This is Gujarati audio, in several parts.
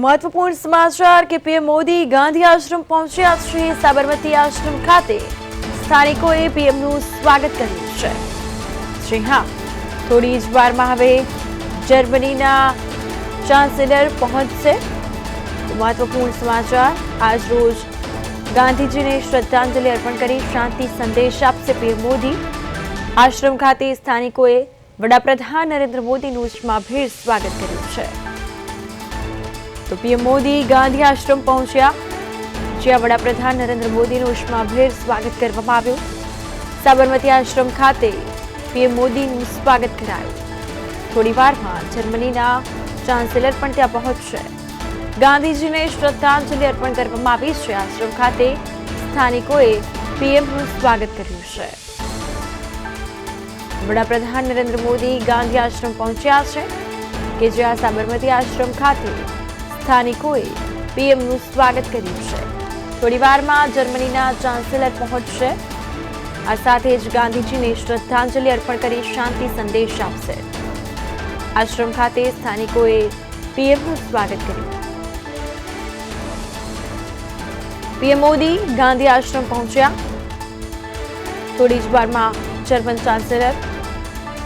महत्वपूर्ण समाचार के पीएम मोदी गांधी आश्रम पहुंच्या છે। સાબરમતી આશ્રમ ખાતે સ્થાનિકોએ પીએમનું સ્વાગત કર્યું છે। જી હા, થોડી જ વારમાં હવે જર્મનીના ચાન્સેલર પહોંચશે। महत्वपूर्ण समाचार, आज रोज गांधीजीने श्रद्धांजलि अर्पण કરી શાંતિ સંદેશ આપશે પીએમ મોદી। આશ્રમ ખાતે સ્થાનિકોએ વડાપ્રધાન નરેન્દ્ર મોદીનું ઉષ્માભેર સ્વાગત કર્યું છે। તો પીએમ મોદી ગાંધી આશ્રમ પહોંચ્યા, જ્યાં વડાપ્રધાન નરેન્દ્ર મોદીનું ઉષ્માભેર સ્વાગત કરવામાં આવ્યું। સાબરમતી આશ્રમ ખાતે પીએમ મોદીનું સ્વાગત કરાયું। થોડી વારમાં જર્મનીના ચાન્સેલર પણ ત્યાં પહોંચશે। ગાંધીજીને શ્રદ્ધાંજલિ અર્પણ કરવામાં આવી છે। આશ્રમ ખાતે સ્થાનિકોએ પીએમનું સ્વાગત કર્યું છે। વડાપ્રધાન નરેન્દ્ર મોદી ગાંધી આશ્રમ પહોંચ્યા છે કે જ્યાં સાબરમતી આશ્રમ ખાતે સ્થાનિકોએ પીએમનું સ્વાગત કર્યું છે। થોડી વારમાં જર્મનીના ચાન્સેલર પહોંચશે। આ સાથે જ ગાંધીજીને શ્રદ્ધાંજલિ અર્પણ કરી શાંતિ સંદેશ આપશે। આશ્રમ ખાતે સ્થાનિકોએ પીએમનું સ્વાગત કર્યું। પીએમ મોદી ગાંધી આશ્રમ પહોંચ્યા। થોડી જ વારમાં જર્મન ચાન્સેલર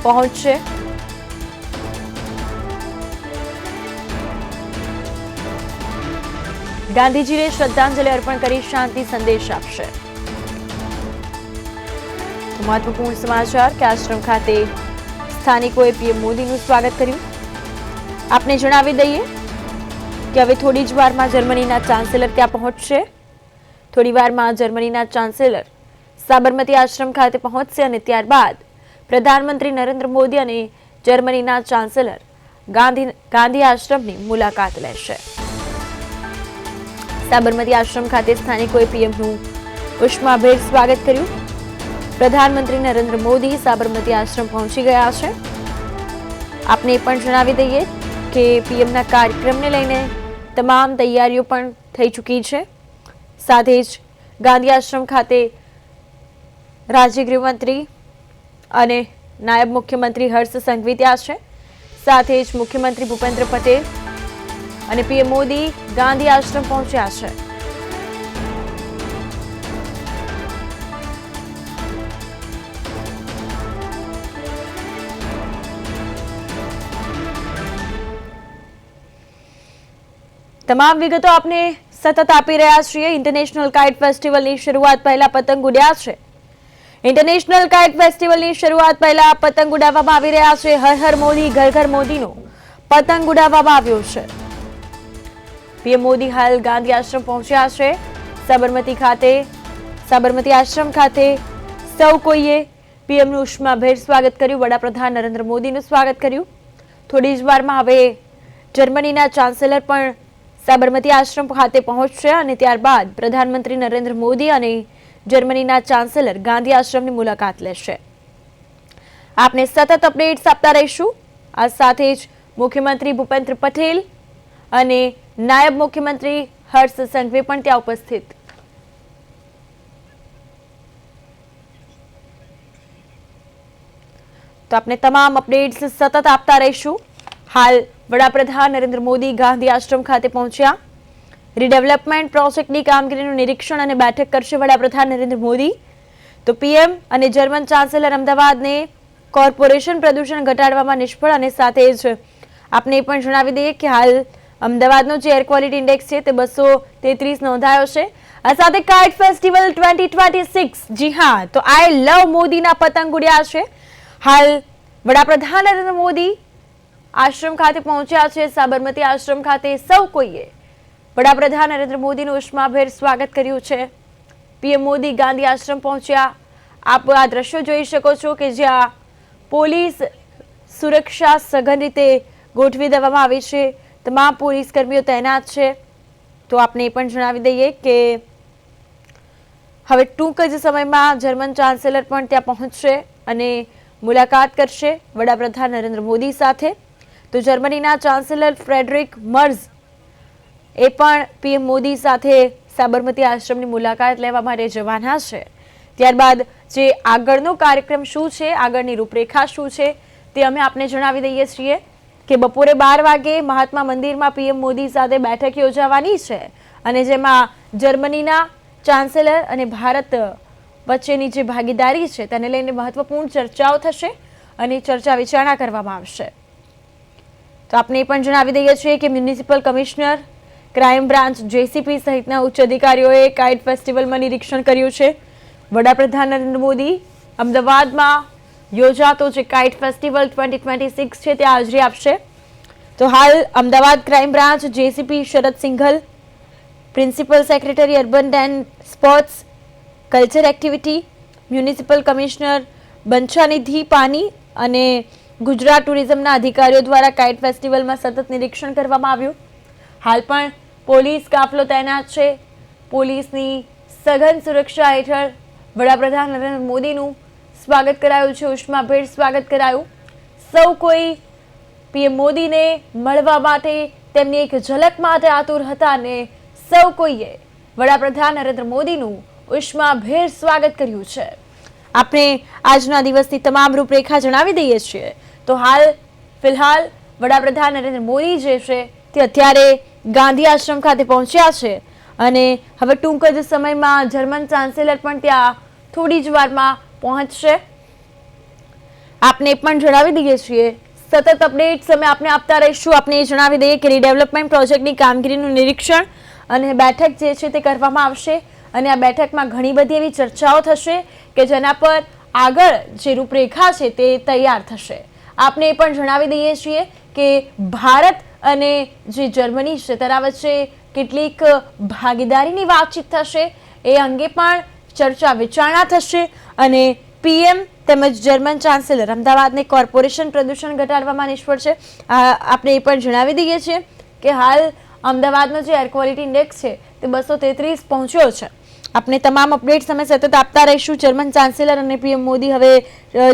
પહોંચશે। ગાંધીજીને શ્રદ્ધાંજલિ અર્પણ કરી શાંતિ સંદેશ આપશે। મહત્વપૂર્ણ સમાચાર કે આશ્રમ ખાતે સ્થાનિકોએ પીએમ મોદીનું સ્વાગત કર્યું। આપને જણાવી દઈએ કે હવે થોડી જ વારમાં જર્મનીના ચાન્સેલર ત્યાં પહોંચશે। થોડી વારમાં જર્મનીના ચાન્સેલર સાબરમતી આશ્રમ ખાતે પહોંચશે અને ત્યારબાદ પ્રધાનમંત્રી નરેન્દ્ર મોદી અને જર્મનીના ચાન્સેલર ગાંધી આશ્રમની મુલાકાત લેશે। સાબરમતી આશ્રમ ખાતે સ્થાનિકોએ પીએમનું ઉષ્માભેર સ્વાગત કર્યું। પ્રધાનમંત્રી નરેન્દ્ર મોદી સાબરમતી આશ્રમ પહોંચી ગયા છે। આપને પણ જણાવી દઈએ કે પીએમના કાર્યક્રમને લઈને તમામ તૈયારીઓ પણ થઈ ચૂકી છે। સાથે જ ગાંધી આશ્રમ ખાતે રાજ્ય ગૃહમંત્રી અને નાયબ મુખ્યમંત્રી હર્ષ સંઘવી ત્યાં છે। સાથે જ મુખ્યમંત્રી ભૂપેન્દ્ર પટેલ અને પીએમ મોદી ગાંધી આશ્રમ પહોંચ્યા છે। તમામ વિગતો આપને સતત આપી રહ્યા છીએ। ઇન્ટરનેશનલ કાઇટ ફેસ્ટિવલની શરૂઆત પહેલા પતંગ ઉડ્યા છે। ઇન્ટરનેશનલ કાઇટ ફેસ્ટિવલની શરૂઆત પહેલા પતંગ ઉડાવવામાં આવી રહ્યા છે। હર હર મોદી ઘર ઘર મોદીનો પતંગ ઉડાવવામાં આવ્યો છે। પીએમ મોદી હાલ ગાંધી આશ્રમ પહોંચ્યા છે। સાબરમતી આશ્રમ ખાતે સૌ કોઈએ પીએમનું ઉષ્માભેર સ્વાગત કર્યું। વડાપ્રધાન નરેન્દ્ર મોદીનું સ્વાગત કર્યું। થોડી જ વારમાં હવે જર્મનીના ચાન્સેલર પણ સાબરમતી આશ્રમ ખાતે પહોંચશે અને ત્યારબાદ પ્રધાનમંત્રી નરેન્દ્ર મોદી અને જર્મનીના ચાન્સેલર ગાંધી આશ્રમની મુલાકાત લેશે। આપને સતત અપડેટ્સ આપતા રહીશું। આ સાથે જ મુખ્યમંત્રી ભૂપેન્દ્ર પટેલ અને નાયબ મુખ્યમંત્રી હર્ષ સંઘવી પણ ત્યાં ઉપસ્થિત। તો આપને તમામ અપડેટ્સ સતત આપતા રહીશું। હાલ વડાપ્રધાન નરેન્દ્ર મોદી ગાંધી આશ્રમ ખાતે પહોંચ્યા। રીડેવલપમેન્ટ પ્રોજેક્ટની કામગીરીનું નિરીક્ષણ અને બેઠક કરશે વડાપ્રધાન નરેન્દ્ર મોદી। તો પીએમ અને જર્મન ચાન્સેલર અમદાવાદને કોર્પોરેશન પ્રદૂષણ ઘટાડવામાં નિષ્ફળ અને સાથે જ આપને પણ જણાવી દઈએ કે હાલ અમદાવાદનો જે એર ક્વોલિટી ઇન્ડેક્સ છે તે 233 નોંધાયો છે। આ સાથે કાઇટ ફેસ્ટિવલ 2026, જી હા, તો આઈ લવ મોદીના પતંગ ઉડ્યા છે। હાલ વડાપ્રધાન નરેન્દ્ર મોદી આશ્રમ ખાતે પહોંચ્યા છે। સાબરમતી આશ્રમ ખાતે સૌ કોઈએ વડાપ્રધાન નરેન્દ્ર મોદીનું ઉષ્માભેર સ્વાગત કર્યું છે। પીએમ મોદી ગાંધી આશ્રમ પહોંચ્યા। આપ આ દ્રશ્યો જોઈ શકો છો કે જ્યાં પોલીસ સુરક્ષા સઘન રીતે ગોઠવી દેવામાં આવી છે। તમામ પોલીસ કર્મીઓ તૈનાત છે। તો આપને પણ જણાવી દઈએ કે હવે ટૂંક જ સમયમાં જર્મન ચાન્સેલર પણ ત્યાં પહોંચશે અને મુલાકાત કરશે વડાપ્રધાન નરેન્દ્ર મોદી સાથે। તો જર્મનીના ચાન્સેલર ફ્રેડરિક મર્ઝ એ પણ પીએમ મોદી સાથે સાબરમતી આશ્રમની મુલાકાત લેવા માટે જવાના છે। ત્યારબાદ જે આગળનો કાર્યક્રમ શું છે, આગળની રૂપરેખા શું છે તે અમે આપને જણાવી દઈએ છીએ। કે બપોરે 12 વાગે મહાત્મા મંદિરમાં પીએમ મોદી સાથે બેઠક યોજાવાની છે અને જેમાં જર્મનીના ચાન્સેલર અને ભારત વચ્ચેની જે ભાગીદારી છે તેને લઈને મહત્વપૂર્ણ ચર્ચાઓ થશે અને ચર્ચા વિચારણા કરવામાં આવશે. તો આપને પણ જણાવી દઈએ છીએ કે municipal commissioner, crime branch, JCP સહિતના ઉચ્ચ અધિકારીઓએ કાઇટ ફેસ્ટિવલમાં નિરીક્ષણ કર્યું છે. વડાપ્રધાન નરેન્દ્ર મોદી અમદાવાદમાં યોજાતો જે કાઇટ ફેસ્ટિવલ 2026 છે ત્યાં હાજરી આપશે. તો હાલ Ahmedabad crime branch JCP Sharad Singhal, principal secretary urban and sports, culture activity, municipal commissioner Banchhanidhi પાની અને ગુજરાત ટુરિઝમના અધિકારીઓ દ્વારા કાઇટ ફેસ્ટિવલમાં સતત નિરીક્ષણ કરવામાં આવ્યું. હાલ પણ પોલીસ કાફલો તૈનાત છે. પોલીસની સઘન સુરક્ષા હેઠળ વડાપ્રધાન નરેન્દ્ર મોદીનું સ્વાગત કરાયું છે, ઉષ્માભેર સ્વાગત કરાયું. સૌ કોઈ પીએમ મોદીને મળવા માટે, તેમની એક ઝલક માટે આતુર હતા અને સૌ કોઈએ વડાપ્રધાન નરેન્દ્ર મોદીનું ઉષ્માભેર સ્વાગત કર્યું છે. આપણે આજના દિવસની તમામ રૂપરેખા જણાવી દઈએ છીએ. તો ફિલહાલ વડાપ્રધાન નરેન્દ્ર મોદી જે છે તે અત્યારે ગાંધી આશ્રમ ખાતે પહોંચ્યા છે અને હવે ટૂંક જ સમયમાં જર્મન ચાન્સેલર પણ ત્યાં થોડી જ વારમાં પહોંચશે. આપને પણ જણાવી દઈએ છીએ, સતત અપડેટ્સ અમે આપને આપતા રહીશું. આપને જણાવી દઈએ કે રીડેવલપમેન્ટ પ્રોજેક્ટની કામગીરીનું નિરીક્ષણ અને બેઠક જે છે તે કરવામાં આવશે અને આ બેઠકમાં ઘણી બધી એવી ચર્ચાઓ થશે કે જેના પર આગળ જે રૂપરેખા છે તે તૈયાર થશે. આપને એ પણ જણાવી દઈએ છીએ કે ભારત અને જે જર્મની છે તેના વચ્ચે કેટલીક ભાગીદારીની વાતચીત થશે, એ અંગે પણ ચર્ચા વિચારણા થશે અને પીએમ તેમજ જર્મન ચાન્સેલર અમદાવાદને કોર્પોરેશન પ્રદૂષણ ઘટાડવામાં નિષ્ફળ છે. આપણે એ પણ જણાવી દઈએ છીએ કે હાલ અમદાવાદનો જે એર ક્વોલિટી ઇન્ડેક્સ છે તે 233 પહોંચ્યો છે. આપણે તમામ અપડેટ્સ અમે સતત આપતા રહીશું. જર્મન ચાન્સેલર અને પીએમ મોદી હવે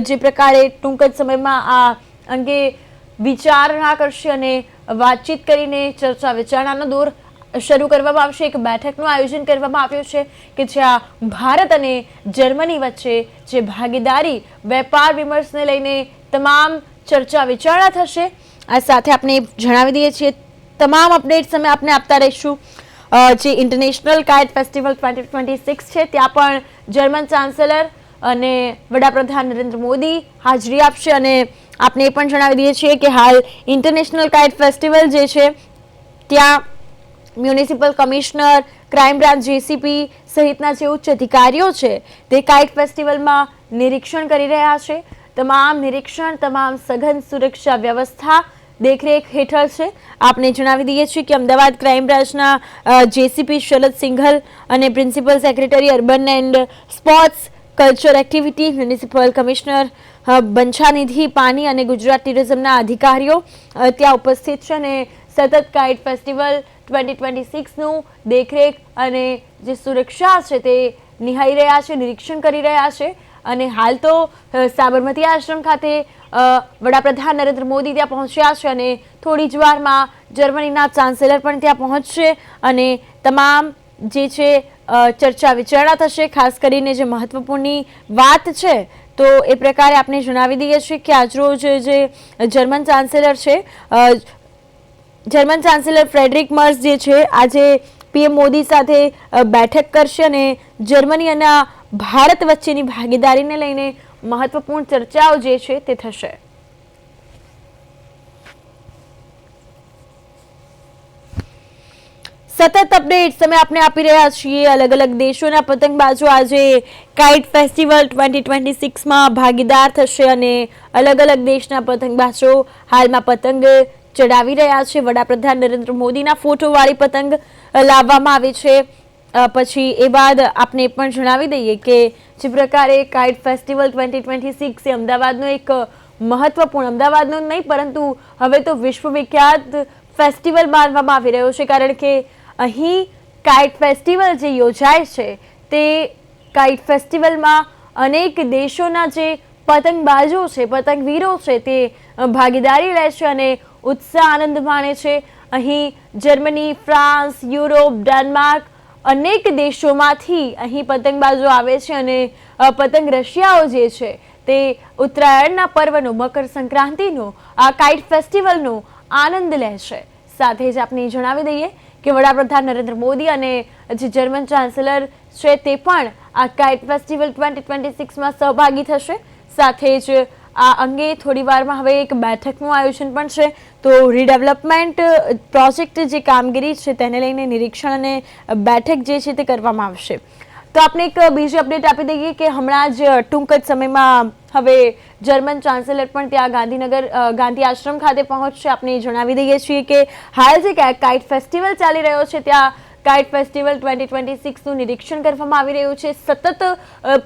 જે પ્રકારે ટૂંક જ સમયમાં આ અંગે વિચારણા કરશે અને વાતચીત કરીને ચર્ચા વિચારણાનો દોર શરૂ કરવામાં આવશે. એક બેઠકનું આયોજન કરવામાં આવ્યું છે કે જ્યાં ભારત અને જર્મની વચ્ચે જે ભાગીદારી, વેપાર વિમર્શને લઈને તમામ ચર્ચા વિચારણા થશે. આ સાથે આપણે જણાવી દઈએ છીએ તમામ અપડેટ્સ અમે આપને આપતા રહીશું. જે ઇન્ટરનેશનલ કાઇટ ફેસ્ટિવલ 2026 છે ત્યાં પણ જર્મન ચાન્સેલર અને વડાપ્રધાન નરેન્દ્ર મોદી હાજરી આપશે અને આપણે એ પણ જણાવી દઈએ છીએ કે હાલ ઇન્ટરનેશનલ કાઇટ ફેસ્ટિવલ જે છે ત્યાં municipal commissioner, crime branch, JCP સહિતના જે ઉચ્ચ અધિકારીઓ છે તે કાઇટ ફેસ્ટિવલમાં નિરીક્ષણ કરી રહ્યા છે. તમામ નિરીક્ષણ, તમામ સઘન સુરક્ષા વ્યવસ્થા દેખરેખ હેઠળ છે. આપને જણાવી દઈએ છીએ કે અમદાવાદ ક્રાઇમ બ્રાન્ચના જેસીપી શરદ સિંઘલ અને principal secretary urban and sports, culture activity, municipal commissioner Banchhanidhi પાની અને ગુજરાત ટુરિઝમના અધિકારીઓ ત્યાં ઉપસ્થિત છે અને સતત કાઇટ ફેસ્ટિવલ 2026નું દેખરેખ અને જે સુરક્ષા છે તે નિહાળી રહ્યા છે, નિરીક્ષણ કરી રહ્યા છે. અને હાલ તો સાબરમતી આશ્રમ ખાતે વડાપ્રધાન નરેન્દ્ર મોદી ત્યાં પહોંચ્યા છે અને થોડી જ વારમાં જર્મનીના ચાન્સેલર પણ ત્યાં પહોંચશે અને તમામ જે છે ચર્ચા વિચારણા થશે. ખાસ કરીને જે મહત્વપૂર્ણની વાત છે તો એ પ્રકારે આપણે જણાવી દઈએ છીએ કે આજરોજ જે જર્મન ચાન્સેલર છે, જર્મન ચાન્સેલર ફ્રેડરિક મર્સ જે છે આજે પીએમ મોદી સાથે બેઠક કરશે અને જર્મની અને ભારત વચ્ચેની ભાગીદારીને લઈને મહત્વપૂર્ણ ચર્ચાઓ જે છે તે થશે. સતત અપડેટ્સ અમે આપને આપી રહ્યા છીએ. અલગ અલગ દેશોના પતંગબાજો આજે કાઇટ ફેસ્ટિવલ 2026માં ભાગીદાર થશે અને અલગ અલગ દેશના પતંગબાજો હાલમાં પતંગ ચડાવી રહ્યા છે. વડાપ્રધાન નરેન્દ્ર મોદીના ફોટોવાળી પતંગ લાવવામાં આવી છે. પછી એ બાદ આપણે પણ જણાવી દઈએ કે જે પ્રકારે કાઇટ ફેસ્ટિવલ 2026 એ અમદાવાદનો એક મહત્વપૂર્ણ, અમદાવાદનો નહીં પરંતુ હવે તો વિશ્વવિખ્યાત ફેસ્ટિવલ માનવામાં આવી રહ્યો છે, કારણ કે અહીં કાઇટ ફેસ્ટિવલ જે યોજાય છે તે કાઇટ ફેસ્ટિવલમાં અનેક દેશોના જે પતંગબાજો છે, પતંગવીરો છે તે ભાગીદારી લે છે અને ઉત્સાહ આનંદ માણે છે. અહીં જર્મની, ફ્રાન્સ, યુરોપ, ડેનમાર્ક અનેક દેશોમાંથી અહીં પતંગબાજો આવે છે અને પતંગ રશિયાઓ જે છે તે ઉત્તરાયણના પર્વનો, મકર સંક્રાંતિનો, આ કાઇટ ફેસ્ટિવલનો આનંદ લેશે। સાથે જ આપને જણાવી દઈએ કે વડાપ્રધાન નરેન્દ્ર મોદી અને જે જર્મન ચાન્સેલર છે તે પણ આ કાઇટ ફેસ્ટિવલ 2026માં સહભાગી થશે। સાથે જ આ અંગે થોડી વારમાં હવે એક બેઠકનું આયોજન પણ છે, તો રીડેવલપમેન્ટ પ્રોજેક્ટ જે કામગીરી છે તેને લઈને નિરીક્ષણ અને બેઠક જે છે તે કરવામાં આવશે। તો આપણે એક બીજી અપડેટ આપી દઈએ કે હમણાં જ ટૂંક જ સમયમાં હવે જર્મન ચાન્સેલર પણ ત્યાં ગાંધી આશ્રમ ખાતે પહોંચશે। આપણે જણાવી દઈએ છીએ કે હાલ જે કાઇટ ફેસ્ટિવલ ચાલી રહ્યો છે ત્યાં કાઇટ ફેસ્ટિવલ 2026નું નિરીક્ષણ કરવામાં આવી રહ્યું છે। સતત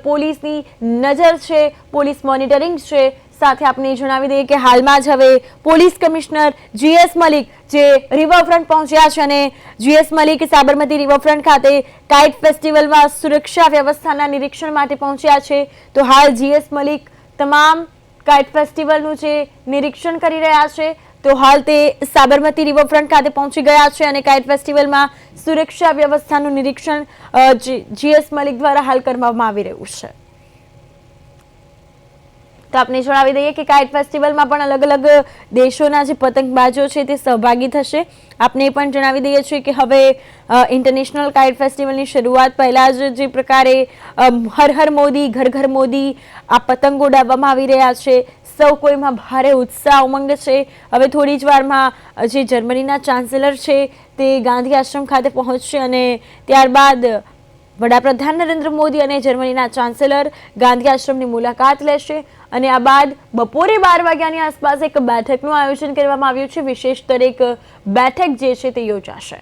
પોલીસની નજર છે, પોલીસ મોનિટરિંગ છે। સાથે આપણે જણાવી દઈએ કે હાલમાં જ હવે પોલીસ કમિશનર GS મલિક જે રિવરફ્રન્ટ પહોંચ્યા છે અને GS મલિક સાબરમતી રિવરફ્રન્ટ ખાતે કાઇટ ફેસ્ટિવલમાં સુરક્ષા વ્યવસ્થાના નિરીક્ષણ માટે પહોંચ્યા છે। તો હાલ GS મલિક તમામ કાઇટ ફેસ્ટિવલનું જે નિરીક્ષણ કરી રહ્યા છે। તો હાલ તે સાબરમતી રિવરફ્રન્ટ ખાતે પહોંચી ગયા છે અને કાઇટ ફેસ્ટિવલમાં સુરક્ષા વ્યવસ્થાનું નિરીક્ષણ GS મલિક દ્વારા હાલ કરવામાં આવી રહ્યું છે। તો આપને જણાવી દઈએ કે કાઇટ ફેસ્ટિવલમાં પણ અલગ અલગ દેશોના જે પતંગબાજો છે તે સહભાગી થશે। આપને પણ જણાવી દઈએ છીએ કે હવે ઇન્ટરનેશનલ કાઇટ ફેસ્ટિવલની શરૂઆત પહેલા જ જે પ્રકારે હર હર મોદી ઘર ઘર મોદી આ પતંગ ઉડાવવામાં આવી રહ્યા છે, સૌ કોઈમાં ભારે ઉત્સાહ ઉમંગ છે। હવે થોડી જ વારમાં જે જર્મનીના ચાન્સેલર છે તે ગાંધી આશ્રમ ખાતે પહોંચશે અને ત્યારબાદ વડાપ્રધાન નરેન્દ્ર મોદી અને જર્મનીના ચાન્સેલર ગાંધી આશ્રમની મુલાકાત લેશે અને આ બાદ બપોરે 12 વાગ્યાની આસપાસ એક બેઠકનું આયોજન કરવામાં આવ્યું છે। વિશેષ તરીકે બેઠક જે છે તે યોજાશે।